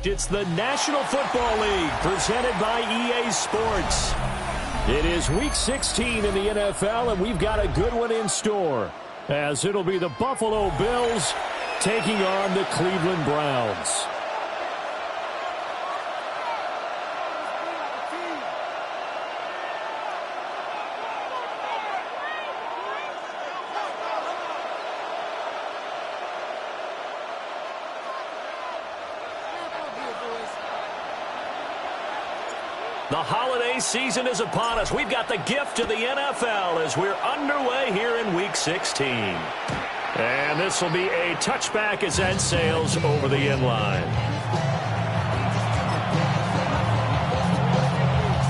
It's the National Football League presented by EA Sports. It is Week 16 in the NFL, and we've got a good one in store, as it'll be the Buffalo Bills taking on the Cleveland Browns. The holiday season is upon us. We've got the gift of the NFL as we're underway here in Week 16. And this will be a touchback as that sails over the end line.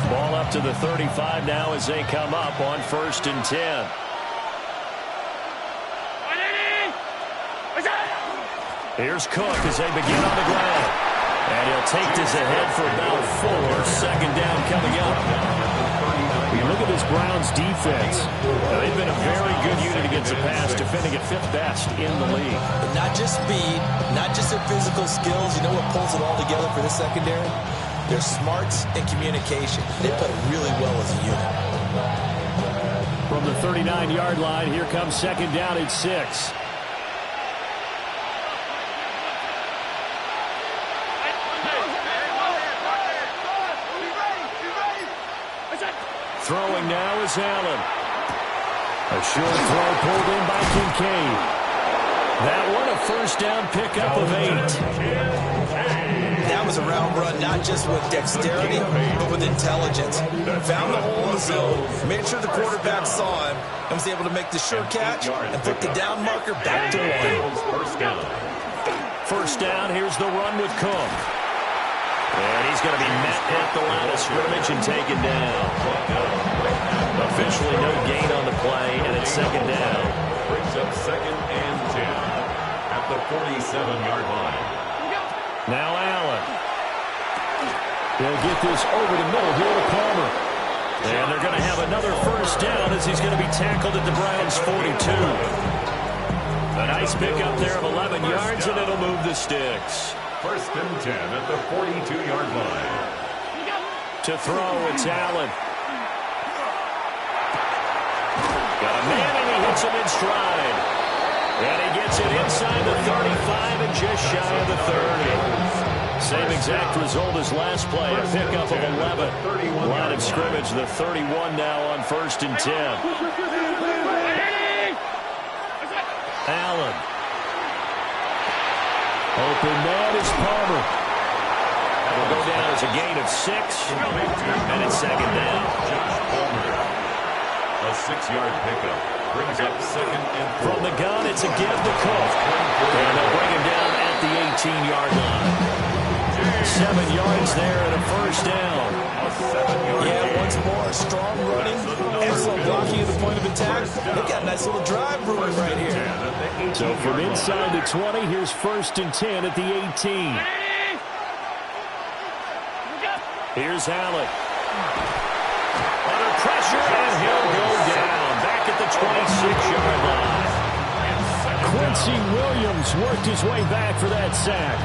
Ball up to the 35 now as they come up on 1st and 10. Here's Cook as they begin on the ground. And he'll take this ahead for about 4. Second down coming up. You look at this Browns defense. They've been a very good unit against the pass, defending at 5th best in the league. But not just speed, not just their physical skills. You know what pulls it all together for this secondary? Their smarts and communication. They play really well as a unit. From the 39-yard line, here comes second down at 6. Throwing now is Allen. A short throw pulled in by Kincaid. That one a first down pickup of 8. That was a round run, not just with dexterity, but with intelligence. Found the hole in the zone, made sure the quarterback saw him, and was able to make the sure catch and put the down marker back to 1. First down, here's the run with Cook. And he's going to be met at the line of scrimmage and taken down. Officially no gain on the play, and it's second down. Brings up 2nd and 10 at the 47-yard line. Now Allen. They'll get this over the middle here to Palmer. And they're going to have another first down as he's going to be tackled at the Browns' 42. A nice pickup there of 11 yards, and it'll move the sticks. 1st and 10 at the 42-yard line. To throw, it's Allen. Got a man, and he hits him in stride. And he gets it inside the 35 and just shy of the 30. Same exact result as last play, a pickup of 11. Line of scrimmage, the 31 now on 1st and 10. Allen. Open man is Palmer. Will go down as a gain of 6, and it's second down. Josh Palmer, a 6-yard pickup, brings up 2nd and 4. From the gun, it's a give to Cook. And they'll bring him down at the 18-yard line. 7 yards there and a first down. Yeah, once more, strong running, excellent blocking at the point of attack. They've got a nice little drive brewing right here. So from inside the 20, here's 1st and 10 at the 18. Here's Allen. Under pressure, and he'll go down. Back at the 26-yard line. Quincy Williams worked his way back for that sack.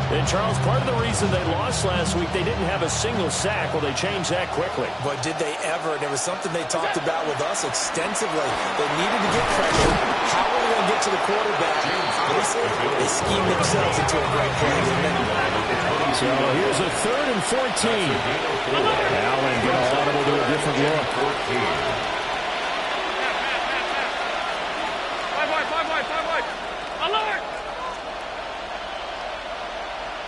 And, Charles, part of the reason they lost last week, they didn't have a single sack. Well, they changed that quickly. But did they ever? And it was something they talked about with us extensively. They needed to get pressure. How are they going to get to the quarterback? They schemed themselves into a great play, didn't they? So here's a 3rd and 14. Allen gets audible to a different look. Alert!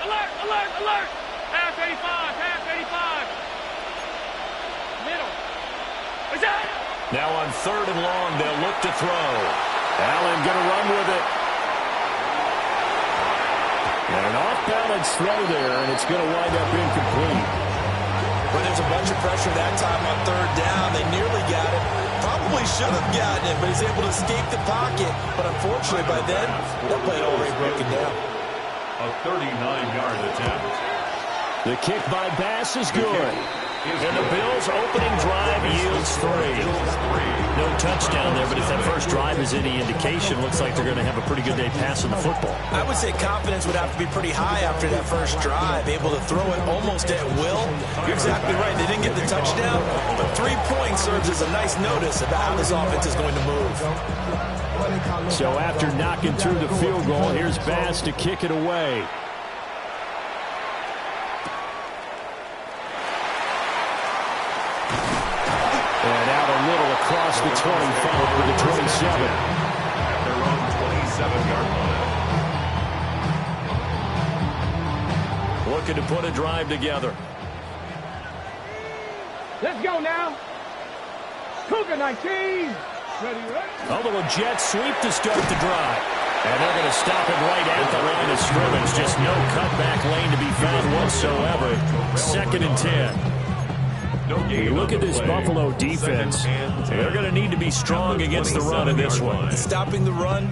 Alert! Alert! Alert! Half 85! Half 85! Middle. What's that? Now on 3rd and long, they'll look to throw. Allen going to run with it. And an off-balance throw there, and it's going to wind up incomplete. Well, there's a bunch of pressure that time on 3rd down. They nearly got it. Probably should have gotten it, but he's able to escape the pocket. But unfortunately, by then, that play had already broken down. A 39-yard attempt. The kick by Bass is good. And the Bills' opening drive yields 3. No touchdown there, but if that first drive is any indication, looks like they're going to have a pretty good day passing the football. I would say confidence would have to be pretty high after that first drive, able to throw it almost at will. You're exactly right. They didn't get the touchdown, but 3 points serves as a nice notice about how this offense is going to move. So after knocking through the field goal, here's Bass to kick it away. And out a little across the 25 to the 27. At their own 27-yard line. Looking to put a drive together. Let's go now. Cougar 19. Ready, ready. A little jet sweep to start the drive. And they're going to stop it right at the line of scrimmage. Just no cutback lane to be found whatsoever. 2nd and 10. Look at this Buffalo defense. They're going to need to be strong against the run in this one. Stopping the run,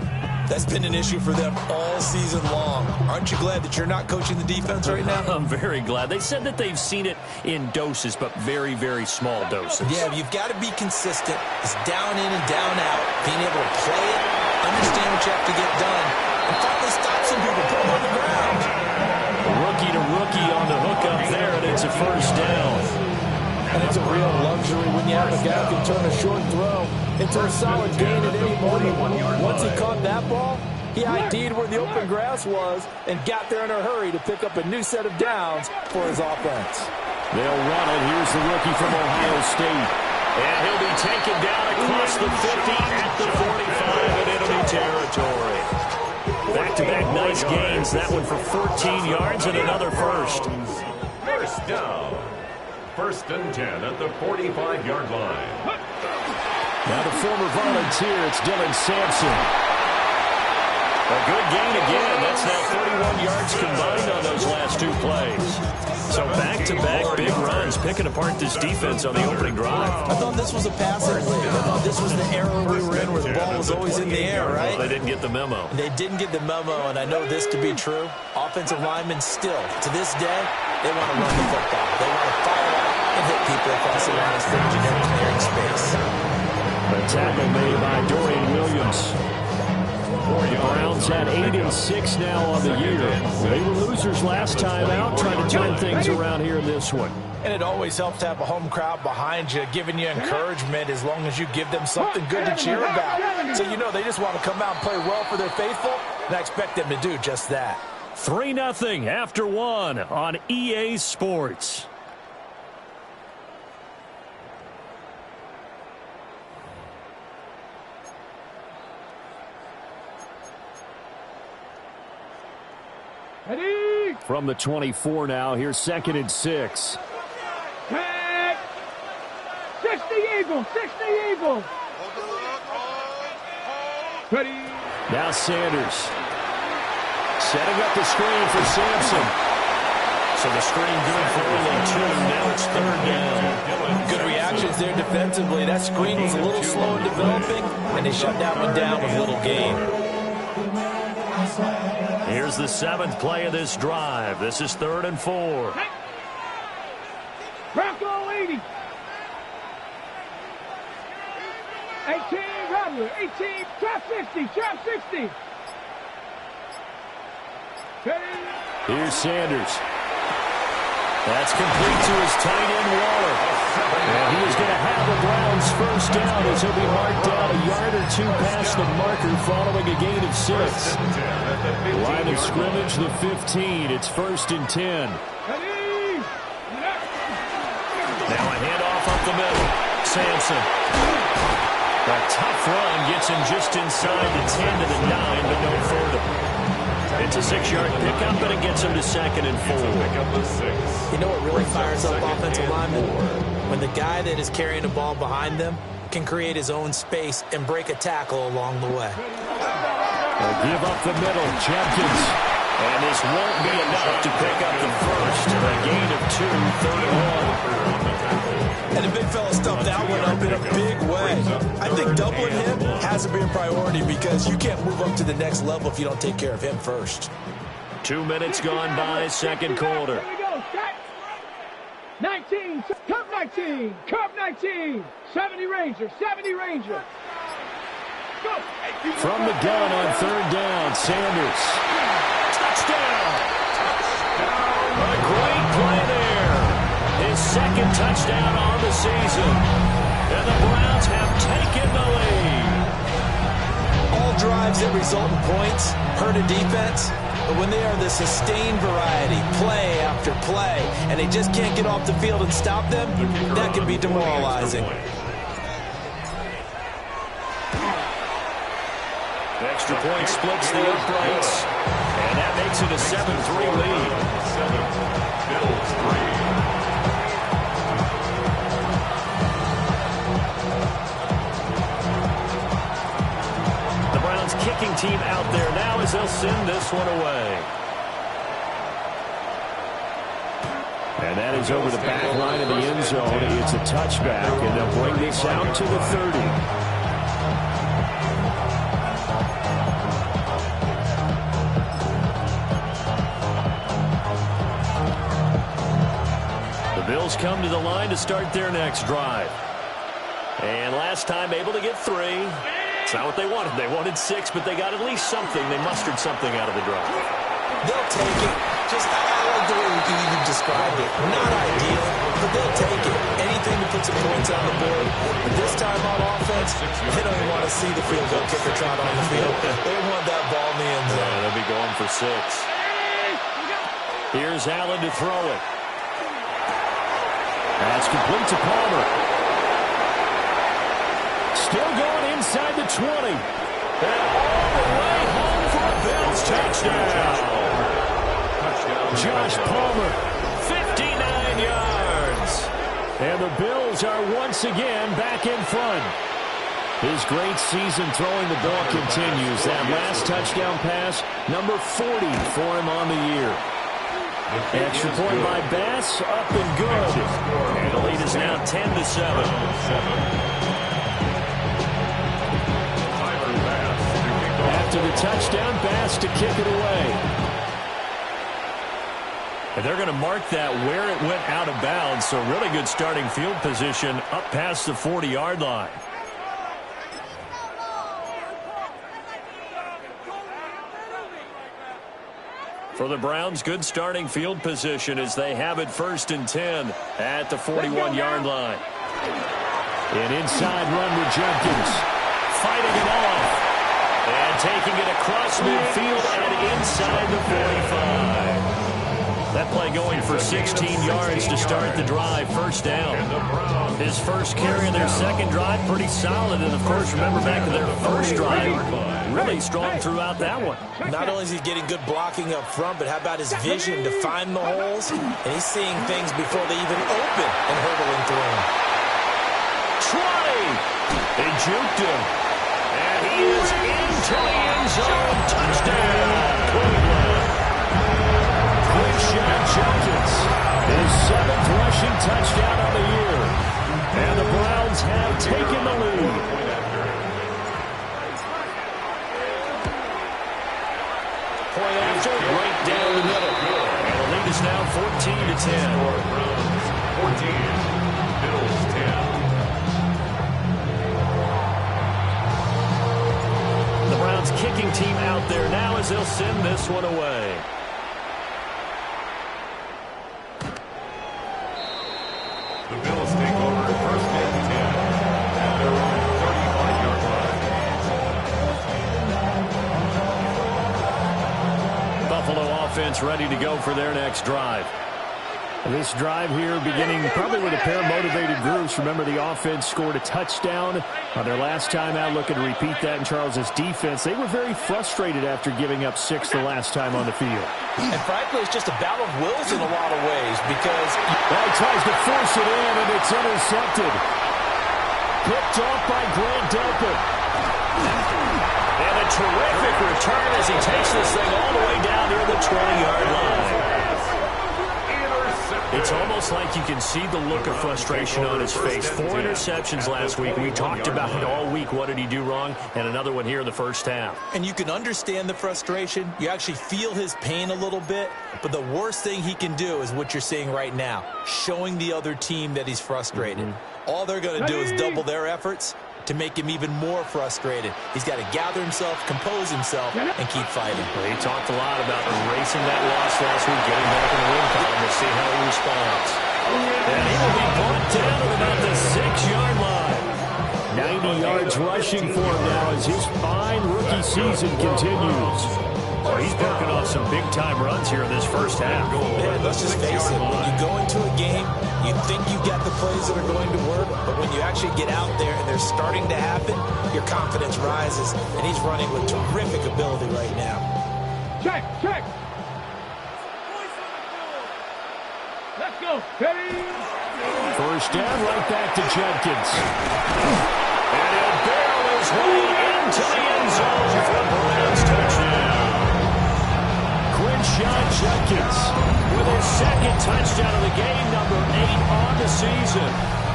that's been an issue for them all season long. Aren't you glad that you're not coaching the defense right now? I'm very glad. They said that they've seen it in doses, but very, very small doses. Yeah, you've got to be consistent. It's down in and down out. Being able to play it, understand what you have to get done, and finally stop some people, put them on the ground. Rookie to rookie on the hook up there, and it's a first down. And it's a real luxury when you have a guy who can turn a short throw into a solid gain at any moment. Once he caught that ball, he ID'd where the open grass was and got there in a hurry to pick up a new set of downs for his offense. They'll run it. Here's the rookie from Ohio State. And he'll be taken down across the 50 at the 45 in enemy territory. Back-to-back nice gains. That one for 14 yards and another first. First down. 1st and 10 at the 45-yard line. Now the former volunteer, it's Dylan Sampson. A good gain again. That's now 31 yards combined on those last 2 plays. So back-to-back big runs, picking apart this defense on the opening drive. I thought this was a passing league. I thought this was the era we were in where the ball was always in the air, right? They didn't get the memo. They didn't get the memo, and I know this to be true. Offensive linemen still, to this day, they want to run the football. They want to fire out and hit people across the line of scrimmage in every clearing space. A tackle made by Dorian Williams. The Browns had 8-6 now on the year. They were losers last time out, trying to turn things around here in this one. And it always helps to have a home crowd behind you, giving you encouragement as long as you give them something good to cheer about. So you know they just want to come out and play well for their faithful, and I expect them to do just that. 3-0 after 1 on EA Sports. Ready. From the 24 now, here's 2nd and 6. Tag. 60 Eagles. 60 Eagles. Ready. Now Sanders. Setting up the screen for Sampson. So the screen good for only 2. Now it's 3rd down. Good reactions there defensively. That screen was a little slow in developing, and they shut that one down with little gain. Here's the 7th play of this drive. This is 3rd and 4. Bronco 80. 18 Rattler. 18. Trap 60. Trap 60. Ready. Here's Sanders. That's complete to his tight end, Waller. And he is going to have the Browns first down as he'll be marked down a yard or 2 past the marker following a gain of 6. Line of scrimmage, the 15. It's 1st and 10. Ready. Now a handoff up the middle. Sampson. A tough run gets him just inside the 10 to the 9, but no further. It's a 6-yard pickup, but it gets him to 2nd and 4. You know what really fires up offensive linemen? When the guy that is carrying the ball behind them can create his own space and break a tackle along the way. They'll give up the middle. Jenkins. And this won't be enough to pick up the first. A gain of 2, 3rd and 1. And the big fella stuffed that one up in a big way. I think doubling him has to be a priority because you can't move up to the next level if you don't take care of him first. 2 minutes gone by, 2nd quarter. Here we go. Start. 19, curve 19, curve 19, 70 Ranger, 70 Ranger. Go. From the gun on third down, Sanders. Touchdown. A great play there. His second touchdown on the season. And the Browns have taken the lead. All drives that result in points hurt a defense, but when they are the sustained variety, play after play, and they just can't get off the field and stop them, that can be demoralizing. Extra point splits the uprights, and that makes it a 7-3 lead. 7, Bills 3. The Browns kicking team out there now as they'll send this one away. And that is over the back line of the end zone. It's a touchback, and they'll bring this out to the 30. Bills come to the line to start their next drive. And last time able to get 3. It's not what they wanted. They wanted 6, but they got at least something. They mustered something out of the drive. They'll take it. Just, I like the way you described it. Not ideal, but they'll take it. Anything to put some points on the board. But this time on offense, they don't even want to see the field goal kicker trot on the field. They want that ball in the end zone. They'll be going for 6. Here's Allen to throw it. That's complete to Palmer. Still going inside the 20. And all the way home for a Bills touchdown. Josh Palmer, 59 yards. And the Bills are once again back in front. His great season throwing the ball continues. That last touchdown pass, number 40 for him on the year. Extra point by Bass, up and good. And the lead is now 10-7. After the touchdown, Bass to kick it away. And they're going to mark that where it went out of bounds, so really good starting field position up past the 40-yard line. For the Browns, good starting field position as they have it 1st and 10 at the 41-yard line. An inside run to Jenkins. Fighting it off. And taking it across midfield and inside the 45. That play going for 16 yards to start the drive. 1st down. His first carry of their second drive, pretty solid. And, of course, remember back to their first drive, really strong throughout that one. Not only is he getting good blocking up front, but how about his vision to find the holes? And he's seeing things before they even open and hurdling through them. 20. They juked him. And he is into the end zone. Touchdown, Cleveland. Quinshon Judkins, his 7th rushing touchdown of the year. And the Browns have taken the lead. Point after, right down the middle. And the lead is now 14-10. 14, Bills 10. The Browns kicking team out there now as they'll send this one away. The Bills take over 1st and 10 at their own 35-yard line. Buffalo offense ready to go for their next drive. This drive here beginning probably with a pair of motivated groups. Remember, the offense scored a touchdown on their last time out. Looking to repeat that in Charles's defense. They were very frustrated after giving up 6 the last time on the field. And frankly, it's just a battle of wills in a lot of ways because Well, he tries to force it in, and it's intercepted. Picked off by Grant Delpit. And a terrific return as he takes this thing all the way down near the 20-yard line. It's almost like you can see the look of frustration on his face. 4 interceptions last week. We talked about it all week. What did he do wrong? And another one here in the first half. And you can understand the frustration. You actually feel his pain a little bit. But the worst thing he can do is what you're seeing right now, showing the other team that he's frustrated. All they're going to do is double their efforts to make him even more frustrated. He's got to gather himself, compose himself, and keep fighting. Well, he talked a lot about erasing that loss last week, getting back in the win column. We'll see how he responds. And he will be brought down at about the 6-yard line. 90 yards rushing for him now as his fine rookie season continues. Well, he's broken off some big-time runs here in this first half. Man, let's just face it. When you go into a game, you think you got the plays that are going to work, but when you actually get out there and they're starting to happen, your confidence rises, and he's running with terrific ability right now. Check, check. Let's go. Hey. First down, right back to Judkins. And he'll barrel his way into the end zone for a Browns touchdown. Quinshon Judkins with his second touchdown of the game, number 8 on the season.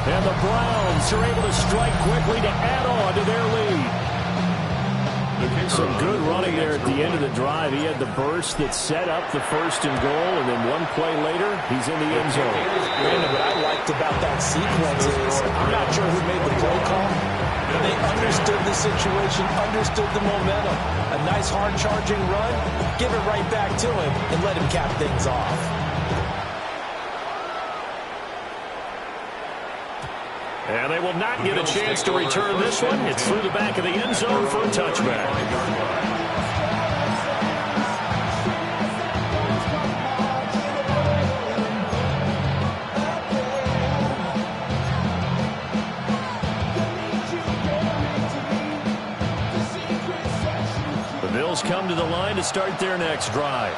And the Browns are able to strike quickly to add on to their lead. Some good running there at the end of the drive. He had the burst that set up the 1st and goal, and then one play later, he's in the end zone. Brandon, what I liked about that sequence is, I'm not sure who made the play call, but they understood the situation, understood the momentum. A nice hard-charging run, give it right back to him, and let him cap things off. And they will not get a chance to return this one. It's through the back of the end zone for a touchback. The Bills come to the line to start their next drive.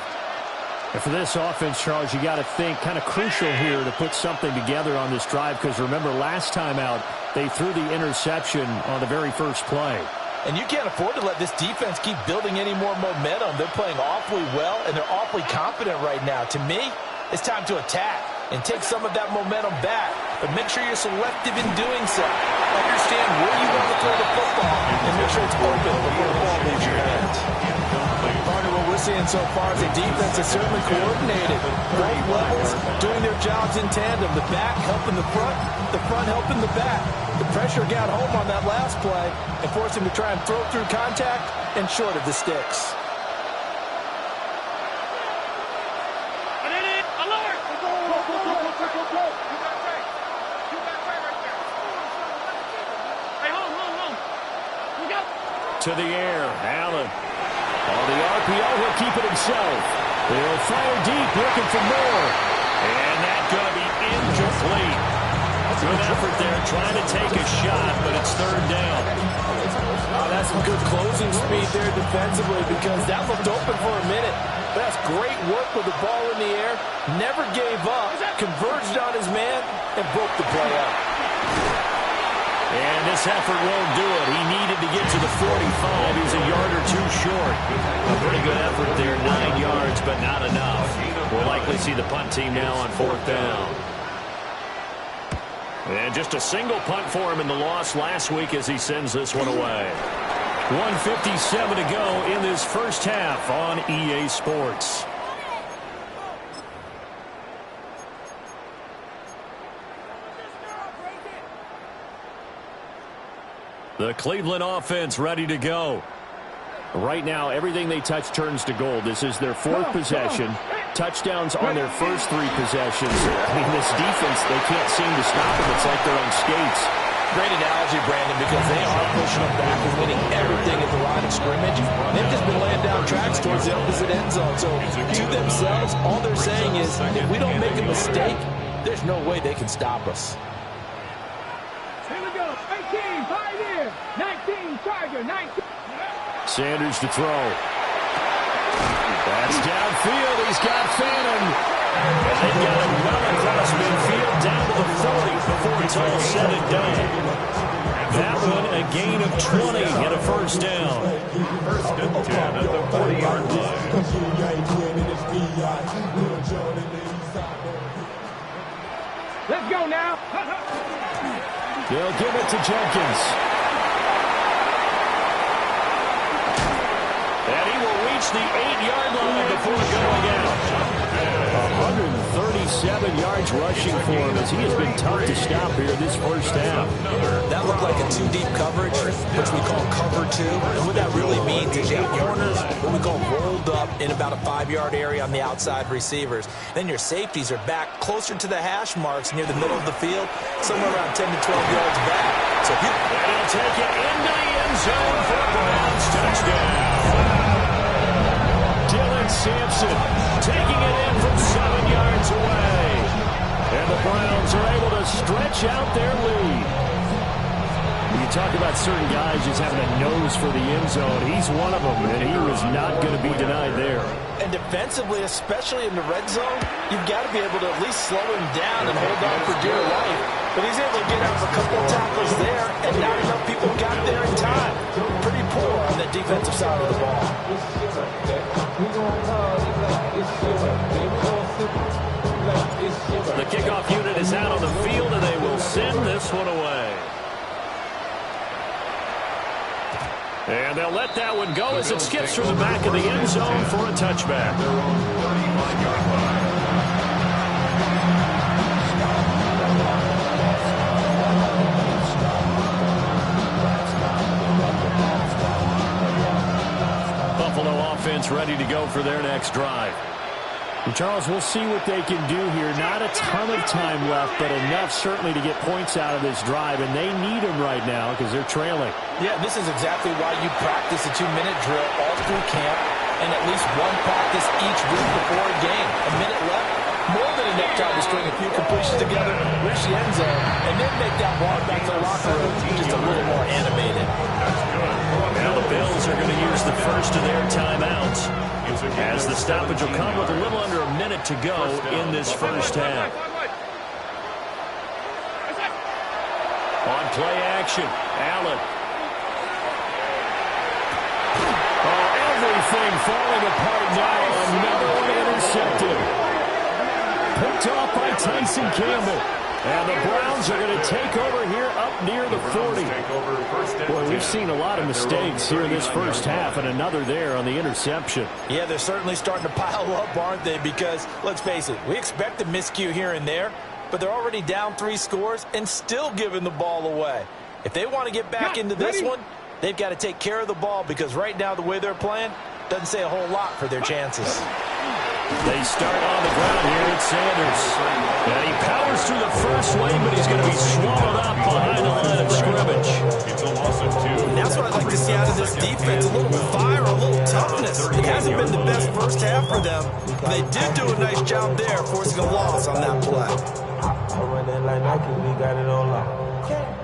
And for this offense, Charles, you got to think kind of crucial here to put something together on this drive, because remember last time out they threw the interception on the very first play. And you can't afford to let this defense keep building any more momentum. They're playing awfully well, and they're awfully confident right now. To me, it's time to attack and take some of that momentum back, but make sure you're selective in doing so. Understand where you want to throw the football and make sure it's open before the ball leaves your hands. Partner, what we're seeing so far is the defense is certainly coordinated. Both levels doing their jobs in tandem. The back helping the front helping the back. The pressure got home on that last play and forced him to try and throw through contact and short of the sticks. To the air, Allen. On the RPO, he'll keep it himself. He'll fire deep, looking for more. And that's going to be incomplete. Good effort there, trying to take a shot, but it's 3rd down. Oh, that's some good closing speed there defensively, because that looked open for a minute. That's great work with the ball in the air. Never gave up, converged on his man, and broke the play up. And this effort won't do it. He needed to get to the 45. He's a yard or two short. A pretty good effort there, 9 yards, but not enough. We'll likely see the punt team now on 4th down. And just a single punt for him in the loss last week as he sends this one away. 1:57 to go in this first half on EA Sports. The Cleveland offense ready to go. Right now, everything they touch turns to gold. This is their 4th possession. Touchdowns on their first 3 possessions. I mean, this defense, they can't seem to stop them. It's like they're on skates. Great analogy, Brandon, because they are pushing them back and winning everything at the line of scrimmage. They've just been laying down tracks towards the opposite end zone. So, to themselves, all they're saying is, if we don't make a mistake, there's no way they can stop us. Here we go. 18, 5 in. 19, Tiger, 19. Sanders to throw. That's downfield. He's got Phantom. And they got him well across midfield down to the 40 before it's all said and done. That one a gain of 20 and a first down. 1st and 10 at the 40-yard line. Let's go now. They'll give it to Jenkins. And he will reach the 8-yard line before going out. 137 yards rushing for him as he has been tough to stop here this first half. That looked like a 2-deep coverage, which we call cover 2. And what that really means is you have corners, what we call rolled up in about a 5-yard area on the outside receivers. Then your safeties are back closer to the hash marks near the middle of the field, somewhere around 10 to 12 yards back. So he'll take it into the end zone for a Browns touchdown. Dylan Sampson taking it in from 7 yards away. And the Browns are able to stretch out their lead. You talk about certain guys just having a nose for the end zone. He's one of them, and he was not going to be denied there. And defensively, especially in the red zone, you've got to be able to at least slow him down and hold on for dear life. But he's able to get out a couple of tackles there, and not enough people got there in time. Pretty poor on the defensive side of the ball. The kickoff unit is out on the field, and they will send this one away. And they'll let that one go as it skips through the back of the end zone for a touchback. Buffalo offense ready to go for their next drive. And Charles, we'll see what they can do here. Not a ton of time left, but enough certainly to get points out of this drive, and they need them right now because they're trailing. Yeah, this is exactly why you practice a 2-minute drill all through camp and at least one practice each week before a game. A minute left, more than enough time to string a few completions together, reach the end zone, and then make that walk back to the locker room just a little more animated. Now the Bills are going to use the first of their timeouts, as the stoppage will come with a little under a minute to go in this first half. On play action, Allen. Oh, everything falling apart now. Another one intercepted. Picked off by Tyson Campbell. And the Browns are going to take over here up near the 40. Boy, we've seen a lot of mistakes here in this first half, and another there on the interception. Yeah, they're certainly starting to pile up, aren't they? Because, let's face it, we expect a miscue here and there, but they're already down 3 scores and still giving the ball away. If they want to get back into this one, they've got to take care of the ball, because right now the way they're playing doesn't say a whole lot for their chances. They start on the ground here at Sanders. And he powers through the first lane, but he's going to be swallowed up behind the line of scrimmage. It's a loss of 2. And that's what I'd like to see out of this defense. A little fire, a little toughness. It hasn't been the best first half for them. But they did do a nice job there, forcing a loss on that play.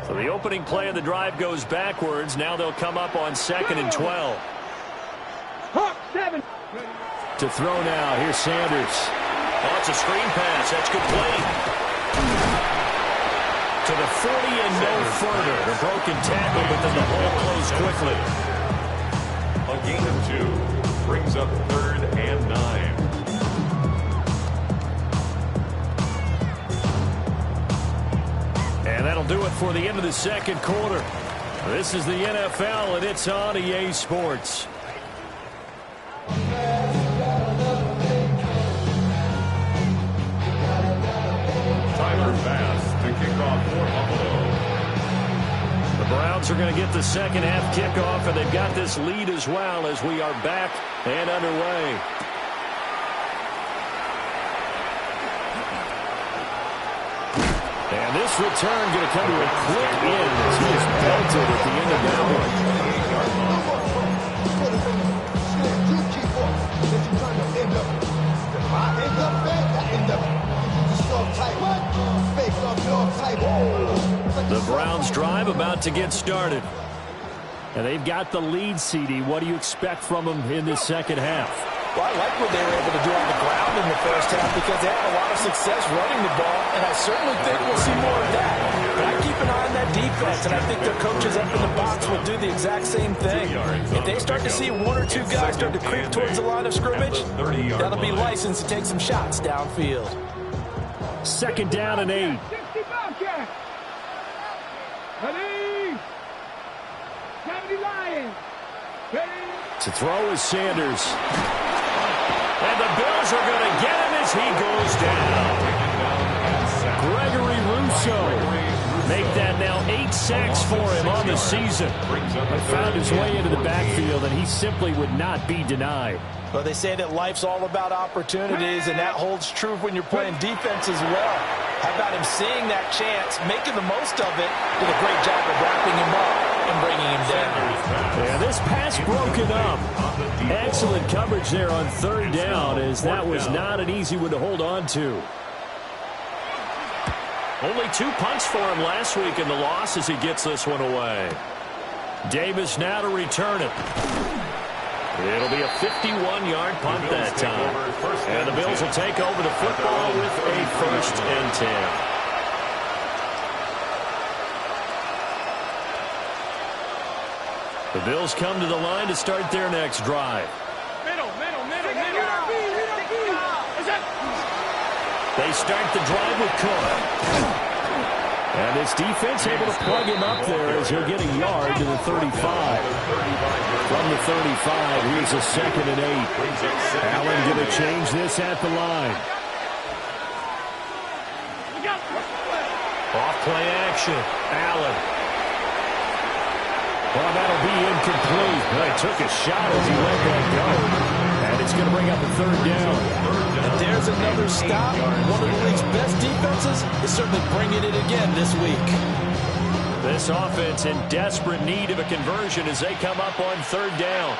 So the opening play of the drive goes backwards. Now they'll come up on 2nd and 12. Hawk 7. To throw now. Here's Sanders. Oh, it's a screen pass. That's good play. To the 40 and no further. The broken tackle, but then the hole closed quickly. A gain of 2 brings up 3rd and 9. And that'll do it for the end of the second quarter. This is the NFL, and it's on EA Sports. The Browns are going to get the second half kickoff, and they've got this lead as well as we are back and underway. And this return going to come to a quick end as he is belted at the end of that one. The Browns drive about to get started. And they've got the lead, CD. What do you expect from them in this second half? Well, I like what they were able to do on the ground in the first half because they had a lot of success running the ball, and I certainly think we'll see more of that. But I keep an eye on that defense, and I think their coaches up in the box will do the exact same thing. If they start to see 1 or 2 guys start to creep towards the line of scrimmage, that'll be licensed to take some shots downfield. 2nd down and 8. 60 Bobcats. Ready. 70 Lions. Ready. To throw is Sanders. And the Bills are going to get him as he goes down. Gregory Rousseau. Make that now 8 sacks for him on the season. He found his way into the backfield, and he simply would not be denied. Well, they say that life's all about opportunities, and that holds true when you're playing defense as well. How about him seeing that chance, making the most of it, did a great job of wrapping him up and bringing him down. Yeah, this pass broken up. Excellent coverage there on 3rd down, as that was not an easy one to hold on to. Only 2 punts for him last week in the loss as he gets this one away. Davis now to return it. It'll be a 51-yard punt that time. And the Bills will take over the football with a 1st and 10. The Bills come to the line to start their next drive. Middle. They start the drive with Cook. And this defense able to plug him up there as he'll get a yard to the 35. From the 35, here's a 2nd and 8. Allen going to change this at the line. Off play action. Allen. Well, that'll be incomplete. Well, he took a shot as he let that go. And it's going to bring up a 3rd down. And there's another stop. One of the league's best defenses is certainly bringing it again this week. This offense in desperate need of a conversion as they come up on 3rd down.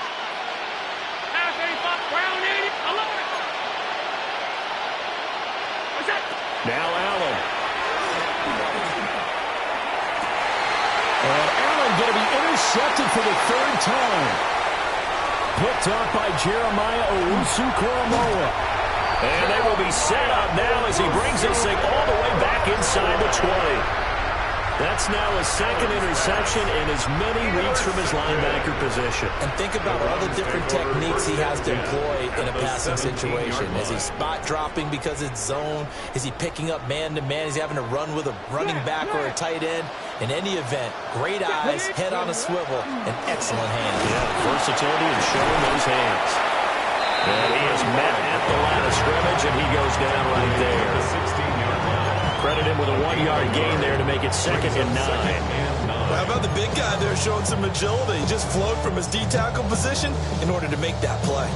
Now Allen. And Allen going to be intercepted for the 3rd time. Picked up by Jeremiah Owusu-Koramoah. And they will be set up now as he brings this thing all the way back inside the 20. That's now a 2nd interception in as many weeks from his linebacker position. And think about all the different techniques he has to employ in a passing situation. Is he spot dropping because it's zone? Is he picking up man-to-man? Is he having to run with a running back or a tight end? In any event, great eyes, head on a swivel, and excellent hands. Yeah, versatility and showing those hands. And he is met at the line of scrimmage, and he goes down right there. Credit him with a 1-yard gain there to make it 2nd and 9. How about the big guy there showing some agility? He just flowed from his D-tackle position in order to make that play.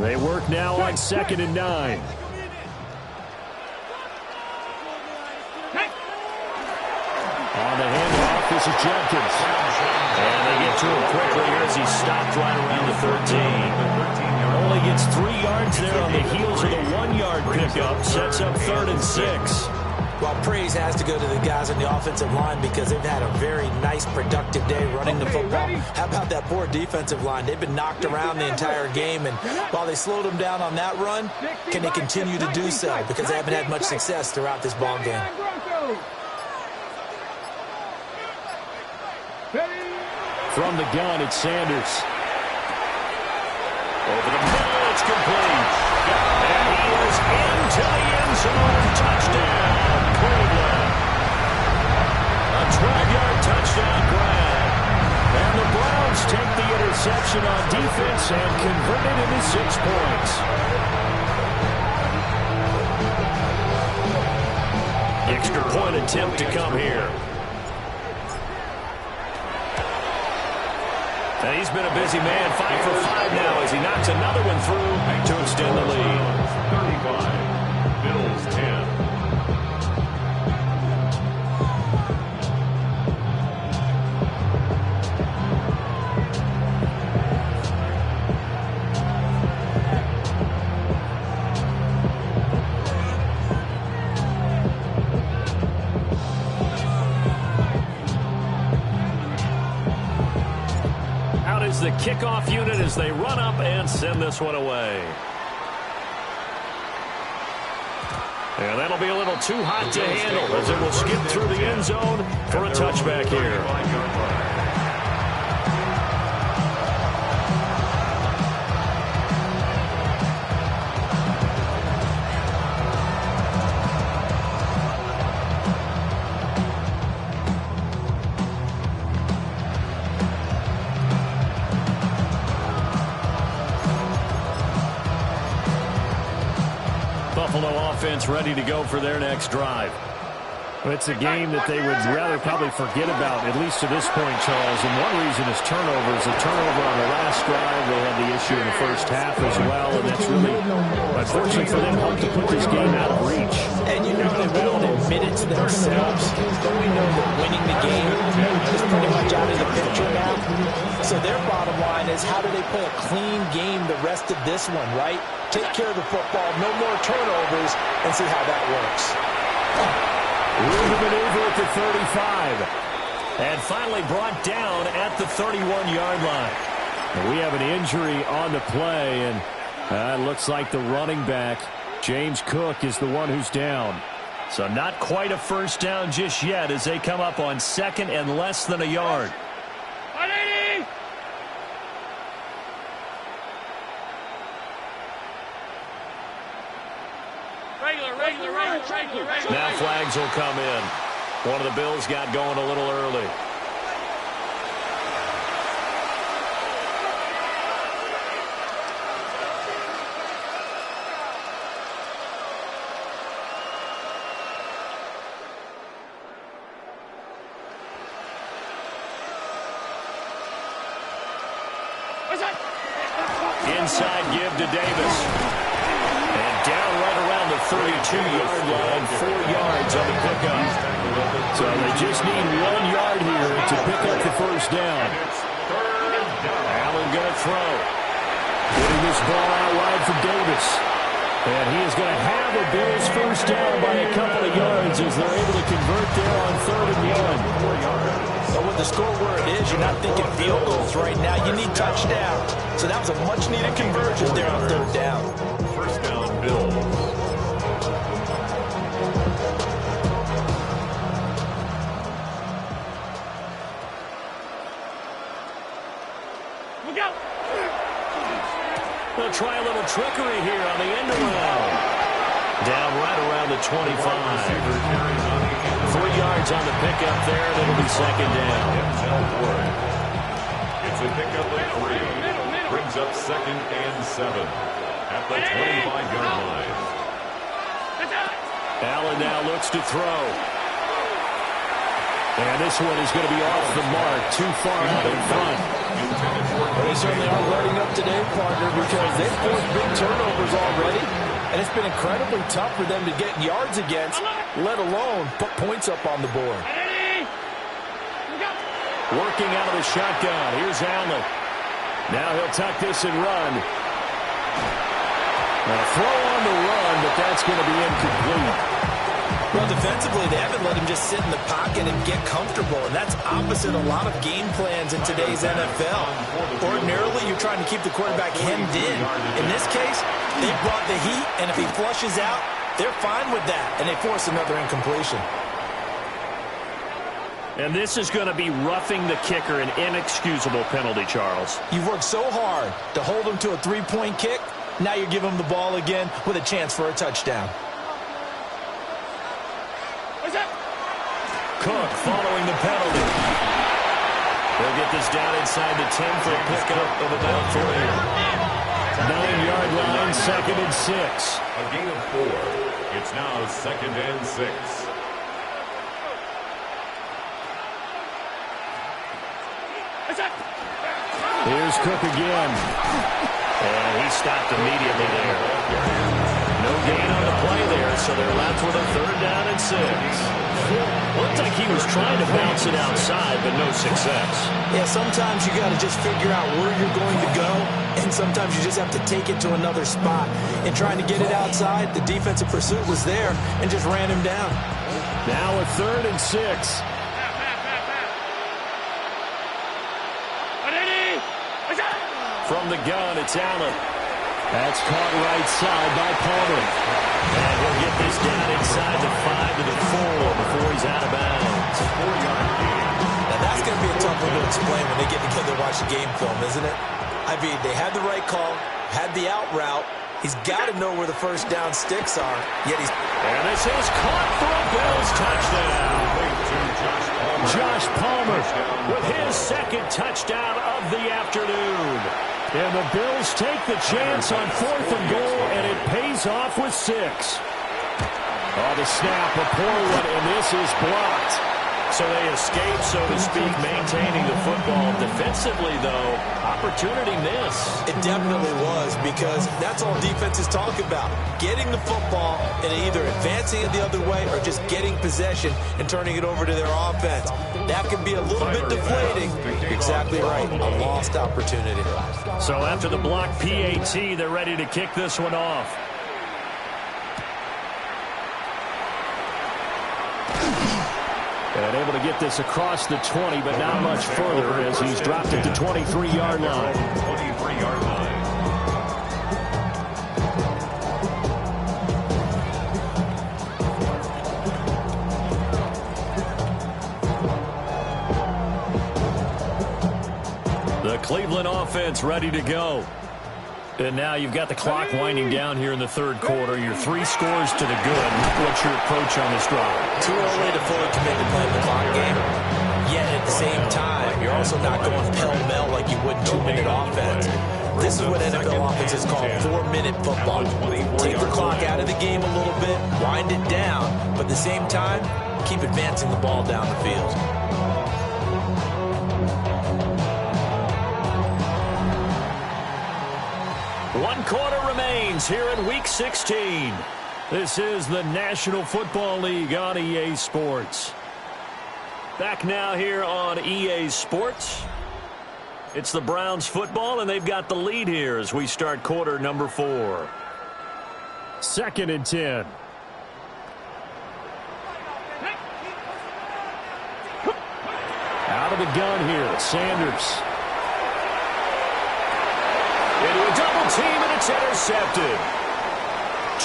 They work now on 2nd and 9. On the handoff, this is Jenkins. And they get to him quickly here as he's stopped right around the 13. Only gets 3 yards there on the heels of the 1-yard pickup. Sets up 3rd and 6. Well, praise has to go to the guys on the offensive line because they've had a very nice, productive day running the football. How about that poor defensive line? They've been knocked around the entire game, and while they slowed them down on that run, can they continue to do so? Because they haven't had much success throughout this ball game. From the gun, it's Sanders. Over the middle, it's complete. And he is into the end zone. Touchdown, Cleveland. A 12-yard touchdown grab. And the Browns take the interception on defense and convert it into 6 points. Extra point attempt to come here. And he's been a busy man, 5 for 5 now as he knocks another one through to extend the lead. 35, Bills 10. The kickoff unit as they run up and send this one away. And that'll be a little too hot to handle as it will skip through the end zone for a touchback here. Buffalo offense ready to go for their next drive. It's a game that they would rather probably forget about, at least to this point, Charles. And one reason is turnovers. A turnover on the last drive. They had the issue in the first half as well. And that's really, unfortunately for them, helped to put this game out of reach. And you know they won't admit it to themselves, but we know that winning the game is pretty much out of the picture now. So their bottom line is, how do they play a clean game the rest of this one, right? Take care of the football, no more turnovers, and see how that works. Room to maneuver at the 35. And finally brought down at the 31-yard line. And we have an injury on the play, and it looks like the running back, James Cook, is the one who's down. So not quite a first down just yet as they come up on second and less than a yard. Regular. Now flags will come in. One of the Bills got going a little early. Inside give to Davis. And down right around the 32-yard line, 4 yards on the pickup. So they just need 1 yard here to pick up the first down. Allen going to throw. Getting this ball out wide for Davis. And he is going to have a Bills first down by a couple of yards as they're able to convert there on 3rd and 1. But with the score where it is, you're not thinking field goals right now. You need touchdown. So that was a much-needed conversion there on 3rd down. First down, Bills. They'll try a little trickery here on the end around. Down right around the 25. 3 yards on the pickup there, and it'll be second down. It's a pickup of 3. Brings up second and 7 at the 25-yard line. Allen now looks to throw. And this one is going to be off the mark, too far out in front. They certainly aren't letting up today, partner, because they've forced big turnovers already. And it's been incredibly tough for them to get yards against, let alone put points up on the board. Working out of the shotgun. Here's Allen. Now he'll tuck this and run. A throw on the run, but that's going to be incomplete. Well, defensively, they haven't let him just sit in the pocket and get comfortable, and that's opposite a lot of game plans in today's NFL. Ordinarily, you're trying to keep the quarterback hemmed in. In this case, they brought the heat, and if he flushes out, they're fine with that, and they force another incompletion. And this is going to be roughing the kicker, an inexcusable penalty, Charles. You've worked so hard to hold him to a 3-point kick. Now you give him the ball again with a chance for a touchdown. Cook following the penalty. They'll get this down inside the 10 for a pickup of about 3. 9-yard line, second and 6. A gain of 4. It's now second and 6. Here's Cook again. And he stopped immediately there. No gain on the play there, so they're left with a 3rd down and 6. Looked like he was trying to bounce it outside, but no success. Yeah, sometimes you got to just figure out where you're going to go, and sometimes you just have to take it to another spot. And trying to get it outside, the defensive pursuit was there and just ran him down. Now a 3rd and 6. From the gun, it's Allen. That's caught right side by Palmer. And he'll get this down inside the 5 to the 4 before he's out of bounds. Now that's going to be a tough one to explain when they get together and watch the game film, isn't it? I mean, they had the right call, had the out route. He's got to know where the first down sticks are, yet he's... And this is caught for a Bills touchdown. Josh Palmer with his second touchdown of the afternoon. And the Bills take the chance on 4th and goal, and it pays off with 6. Oh, the snap, a poor one, and this is blocked. So they escape, so to speak, maintaining the football. Defensively, though, opportunity miss. It definitely was, because that's all defenses talk about. Getting the football and either advancing it the other way or just getting possession and turning it over to their offense. That can be a little bit deflating. Exactly right, a lost opportunity. So after the block PAT, they're ready to kick this one off. And able to get this across the 20, but not much further as he's dropped at the 23-yard line. 23-yard line. The Cleveland offense ready to go. And now you've got the clock winding down here in the third quarter. You're 3 scores to the good. What's your approach on this drive? Too early to fully commit to playing the clock game. Yet at the same time, you're also not going pell-mell like you would in 2-minute offense. This is what NFL offenses call 4-minute football. Take the clock out of the game a little bit, wind it down, but at the same time, keep advancing the ball down the field. One quarter remains here in Week 16. This is the National Football League on EA Sports. Back now here on EA Sports. It's the Browns football, and they've got the lead here as we start quarter number 4. 2nd and 10. Out of the gun here, Sanders. Into a double team, and it's intercepted.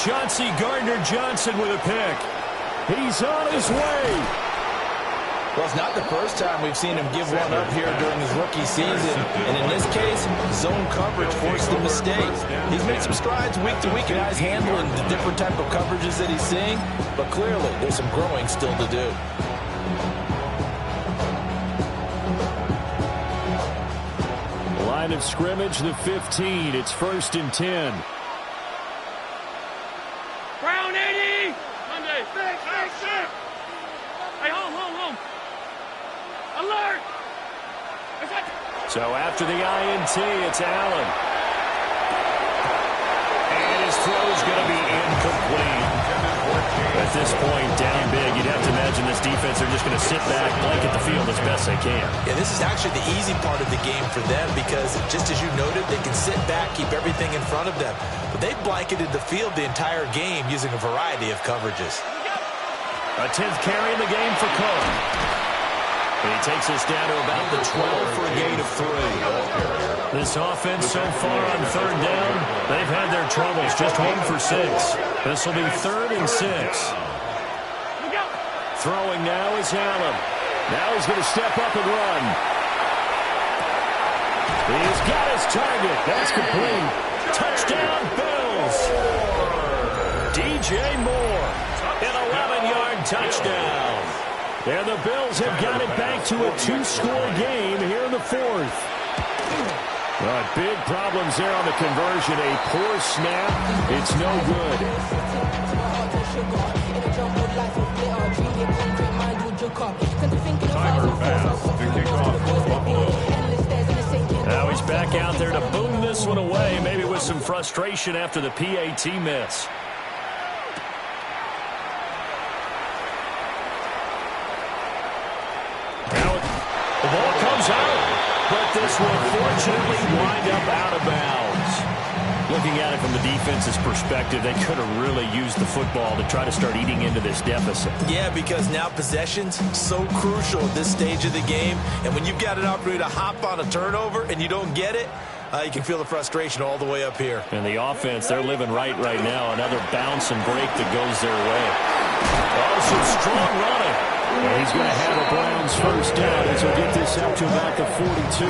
Chauncey Gardner-Johnson with a pick. He's on his way. Well, it's not the first time we've seen him give one up here during his rookie season. And in this case, zone coverage forced the mistake. He's made some strides week to week, and he's handling the different type of coverages that he's seeing. But clearly, there's some growing still to do. Line of scrimmage, the 15. It's 1st and 10. Brown 80! Monday. Six. Hey, home. Alert! So after the INT, it's Allen. And his throw's going to be incomplete. At this point, down big, you'd have to imagine this defense are just going to sit back, blanket the field as best they can. Yeah, this is actually the easy part of the game for them because, just as you noted, they can sit back, keep everything in front of them. But they've blanketed the field the entire game using a variety of coverages. A 10th carry in the game for Cook. And he takes us down to about the 12 for a gain of 3. This offense so far on 3rd down, they've had their troubles. Just 1 for 6. This will be 3rd and 6. Throwing now is Allen. Now he's going to step up and run. He's got his target. That's complete. Touchdown, Bills. DJ Moore. An 11-yard touchdown. And the Bills have got it back to a 2-score game here in the 4th. But big problems there on the conversion. A poor snap. It's no good. Timer pass to kick off Buffalo. Now he's back out there to boom this one away, maybe with some frustration after the PAT miss. The ball comes out, but this will fortunately wind up out of bounds. Looking at it from the defense's perspective, they could have really used the football to try to start eating into this deficit. Yeah, because now possession's so crucial at this stage of the game. And when you've got an opportunity to hop on a turnover and you don't get it, You can feel the frustration all the way up here. And the offense, they're living right now. Another bounce and break that goes their way. Oh, some strong running. And he's going to have a Browns first down as he'll get this out to about the 42.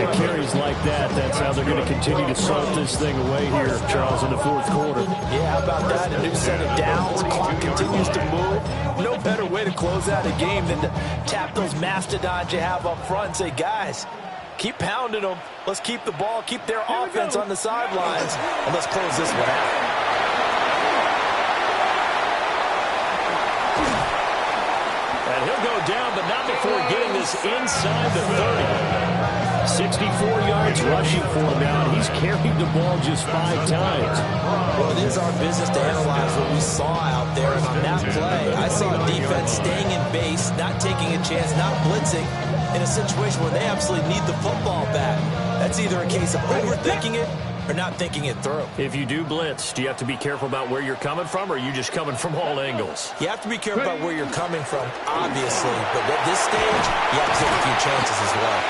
It carries like that. That's how they're going to continue to salt this thing away here, Charles, in the fourth quarter. Yeah, how about that? A new set of downs. The clock continues to move. No better way to close out a game than to tap those mastodons you have up front and say, guys, keep pounding them. Let's keep the ball, keep their offense on the sidelines, and let's close this one out. And he'll go down, but not before getting this inside the 30. 64 yards rushing for him now, and he's carried the ball just 5 times. Well, it is our business to analyze what we saw out there, and on that play, I saw defense staying in base, not taking a chance, not blitzing, in a situation where they absolutely need the football back. That's either a case of overthinking it or not thinking it through. If you do blitz, do you have to be careful about where you're coming from, or are you just coming from all angles? You have to be careful about where you're coming from, obviously, but at this stage, you have to take a few chances as well.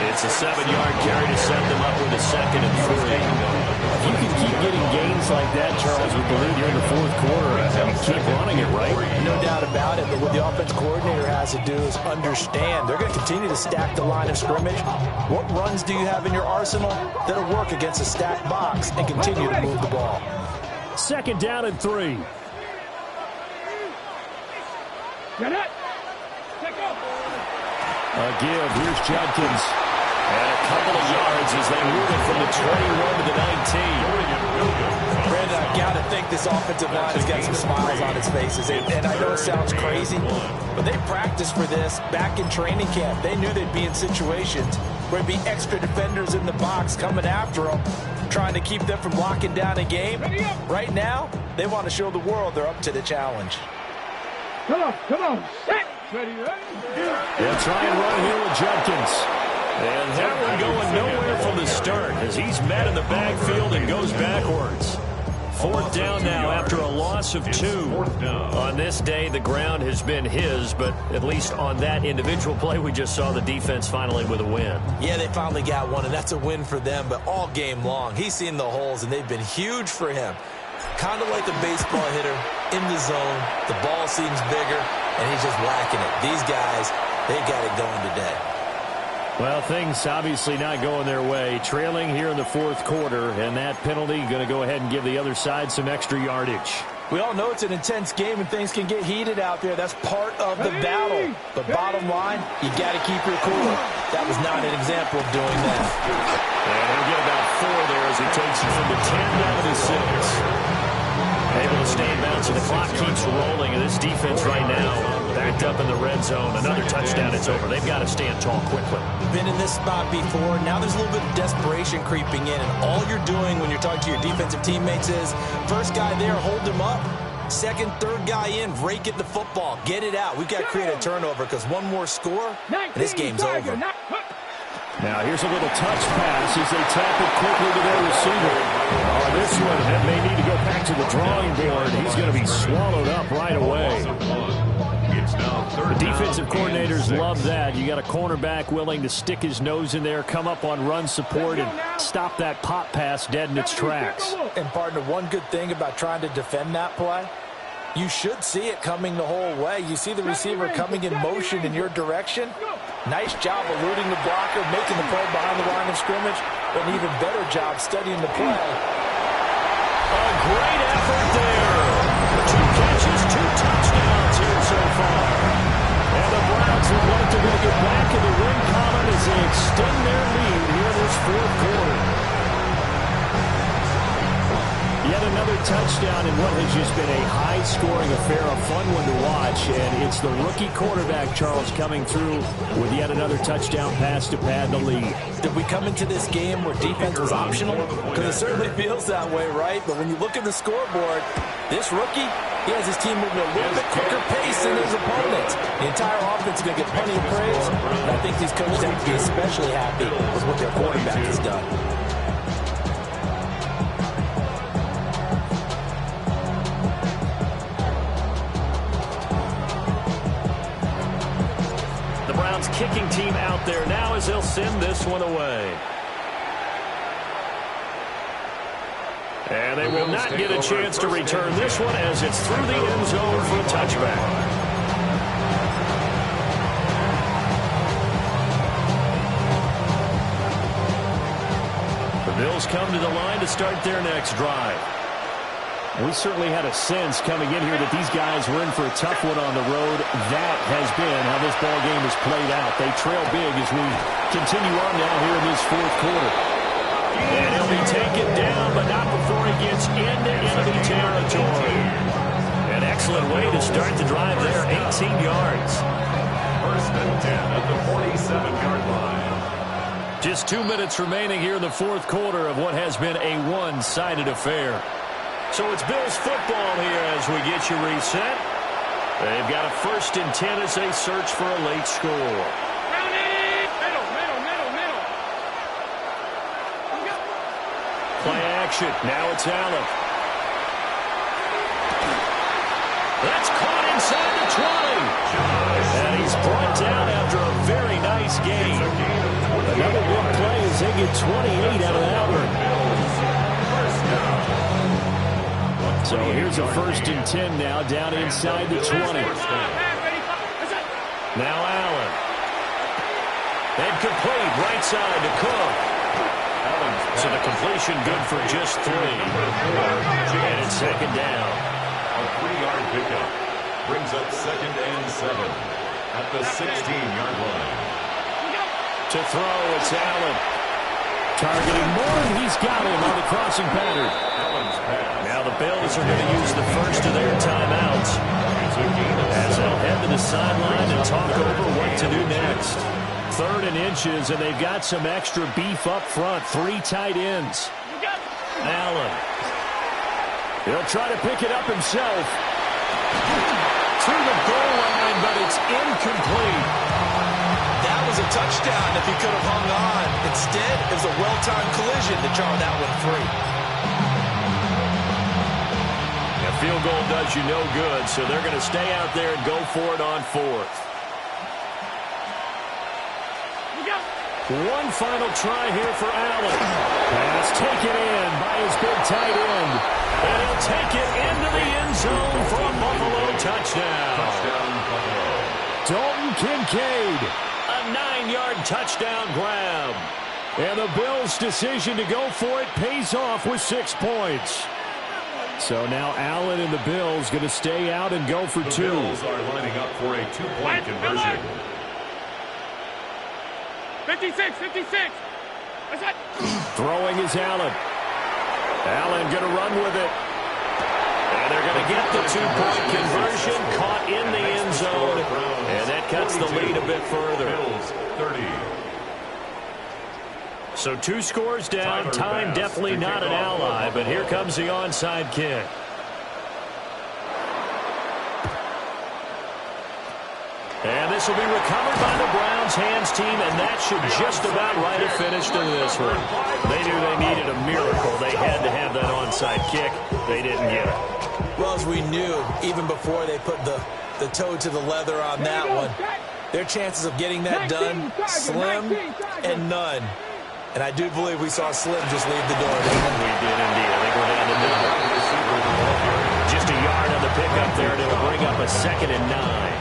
It's a 7-yard carry to set them up with a 2nd and 3. If you can keep getting gains like that, Charles, with the lead here in the fourth quarter, and keep running it, right? No doubt about it, but what the offense coordinator has to do is understand. They're going to continue to stack the line of scrimmage. What runs do you have in your arsenal that'll work against a stacked box and continue to move the ball? 2nd down and 3. Get it. A give. Here's Judkins. And a couple of yards as they move it from the 21 to the 19. Brandon, I've got to think this offensive line has got some smiles on its faces. And I know it sounds crazy, but they practiced for this back in training camp. They knew they'd be in situations where there'd be extra defenders in the box coming after them, trying to keep them from locking down a game. Right now, they want to show the world they're up to the challenge. Come on, set. Ready, ready. They'll try and run here with Judkins. And that one going nowhere from the start as he's met in the backfield and goes backwards. 4th down now after a loss of 2. On this day, the ground has been his, but at least on that individual play, we just saw the defense finally with a win. Yeah, they finally got one, and that's a win for them, but all game long, he's seen the holes, and they've been huge for him. Kind of like a baseball hitter in the zone. The ball seems bigger, and he's just whacking it. These guys, they've got it going today. Well, things obviously not going their way. Trailing here in the fourth quarter, and that penalty going to go ahead and give the other side some extra yardage. We all know it's an intense game and things can get heated out there. That's part of the battle. But bottom line, you got to keep your cool. That was not an example of doing that. And he'll get about 4 there as he takes it from the 10 down to the 6. Able to stay in bounds, and the clock keeps rolling. And this defense right now, backed up in the red zone. Another touchdown, it's over. They've got to stand tall quickly. Been in this spot before. Now there's a little bit of desperation creeping in. And all you're doing when you're talking to your defensive teammates is, first guy there, hold him up. Second, third guy in, rake at the football. Get it out. We've got to create a turnover because one more score, and this game's over. Now here's a little touch pass as they tap it quickly to their receiver. Oh, this one, that may need to go back to the drawing board. He's going to be swallowed up right away. The defensive coordinators love that. You got a cornerback willing to stick his nose in there, come up on run support, and stop that pop pass dead in its tracks. And partner, one good thing about trying to defend that play, you should see it coming the whole way. You see the receiver coming in motion in your direction. Nice job eluding the blocker, making the play behind the line of scrimmage. An even better job studying the play. A great effort there. 2 catches, 2 touchdowns here so far. And the Browns look like they're going to get back in the win column as they extend their lead here in this fourth quarter. Yet another touchdown in what has just been a high-scoring affair, a fun one to watch. And it's the rookie quarterback, Charles, coming through with yet another touchdown pass to pad the lead. Did we come into this game where defense was optional? Because it certainly feels that way, right? But when you look at the scoreboard, this rookie, he has his team moving a little bit quicker pace than his opponents. The entire offense is going to get plenty of praise. And I think these coaches have to be especially happy with what their quarterback has done. Kicking team out there now as they'll send this one away. And they will not get a chance to return this one as it's through the end zone for a touchback. Bills come to the line to start their next drive. We certainly had a sense coming in here that these guys were in for a tough one on the road. That has been how this ball game has played out. They trail big as we continue on now here in this fourth quarter. And he'll be taken down, but not before he gets into enemy territory. An excellent way to start the drive there, 18 yards. First and 10 at the 47-yard line. Just 2 minutes remaining here in the fourth quarter of what has been a one-sided affair. So it's Bills football here as we get you reset. They've got a 1st and 10 as they search for a late score. Play action. Now it's Allen. That's caught inside the 20. And he's brought down after a very nice game. Another big play as they get 28 out of that one. So here's a 1st and 10 now down inside the 20. Now Allen. And complete right side to Cook. So the completion good for just 3. And it's 2nd down. A 3-yard pickup brings up 2nd and 7 at the 16-yard line. To throw, it's Allen. Targeting Moore, and he's got him on the crossing pattern. Now the Bills are going to use the first of their timeouts as they'll head to the sideline and talk over what to do next. 3rd and inches, and they've got some extra beef up front. 3 tight ends. Allen. He'll try to pick it up himself. To the goal line, but it's incomplete. That was a touchdown if he could have hung on. Instead, it was a well-timed collision to draw that one free. A field goal does you no good, so they're going to stay out there and go for it on 4th. One final try here for Allen. Pass taken in by his big tight end. And he'll take it into the end zone for a Buffalo touchdown. Touchdown, Buffalo. Dalton Kincaid. A 9-yard touchdown grab. And the Bills' decision to go for it pays off with 6 points. So now Allen and the Bills going to stay out and go for 2. The Bills are lining up for a 2-point conversion. 56. Throwing is Allen. Allen going to run with it. And they're going to get the 2-point conversion, caught in the end zone. And that cuts the lead a bit further. Bills 30. So 2 scores down. Time definitely not an ally, but here comes the onside kick. And this will be recovered by the Browns hands team, and that should just about right have finished in this one. They knew they needed a miracle. They had to have that onside kick. They didn't get it. Well, as we knew, even before they put the toe to the leather on that one, their chances of getting that done, slim and none. And I do believe we saw Slim just leave the door. We did indeed. I think we're down to middle. Just a yard on the pickup there, and it'll bring up a 2nd and 9.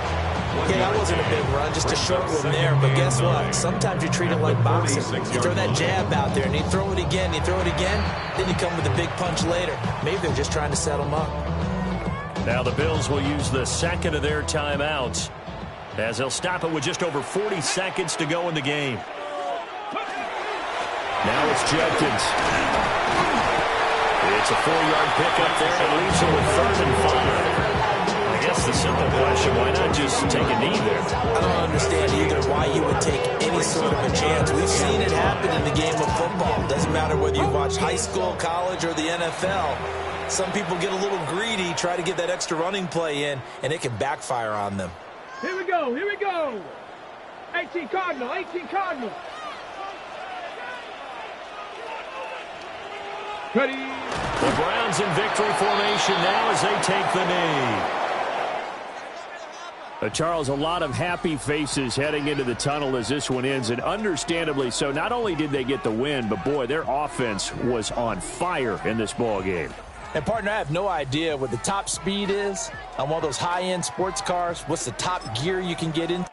Yeah, that wasn't a big run, just a short one there. But guess what? Sometimes you treat it like boxing. You throw that jab out there, and you throw it again, then you come with a big punch later. Maybe they're just trying to set them up. Now the Bills will use the 2nd of their timeouts as they'll stop it with just over 40 seconds to go in the game. Now it's Jenkins. It's a 4-yard pickup there, and leaves it with 3rd and 5. I guess the simple question, why not just take a knee there? I don't understand either why you would take any sort of a chance. We've seen it happen in the game of football. Doesn't matter whether you watch high school, college, or the NFL. Some people get a little greedy, try to get that extra running play in, and it can backfire on them. Here we go. 18 Cardinal. Ready. The Browns in victory formation now as they take the knee. Charles, a lot of happy faces heading into the tunnel as this one ends, and understandably so. Not only did they get the win, but, boy, their offense was on fire in this ball game. And, partner, I have no idea what the top speed is on one of those high-end sports cars. What's the top gear you can get in?